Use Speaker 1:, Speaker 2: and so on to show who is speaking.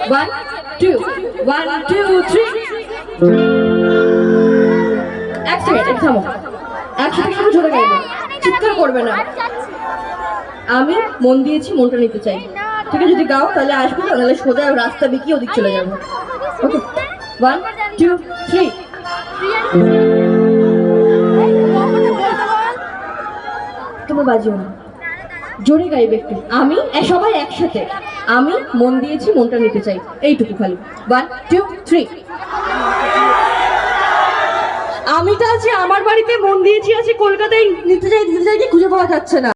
Speaker 1: 1 2 1 2 3 এক সেকেন্ড থামো একসাথে শুধু জোরে গাইবে চিৎকার করবে না আমি মন দিয়েছি মনটা নিতে চাই ঠিক আছে যদি গাও তাহলে আসবে তাহলে সোজা রাস্তা বেঁকিয়ে ওদিক চলে যাবো ওকে 1 2 3 তুমি বাজিও না জোরে গাইবে একটু আমি সবাই একসাথে আমি মন দিয়েছি মনটা নিতে চাই এইটুকু খালি 1 2 3 আমি তো আছি আমার বাড়িতে মন দিয়েছি আছি কলকাতায় নিতে চাই খুঁজে পাওয়া যাচ্ছে না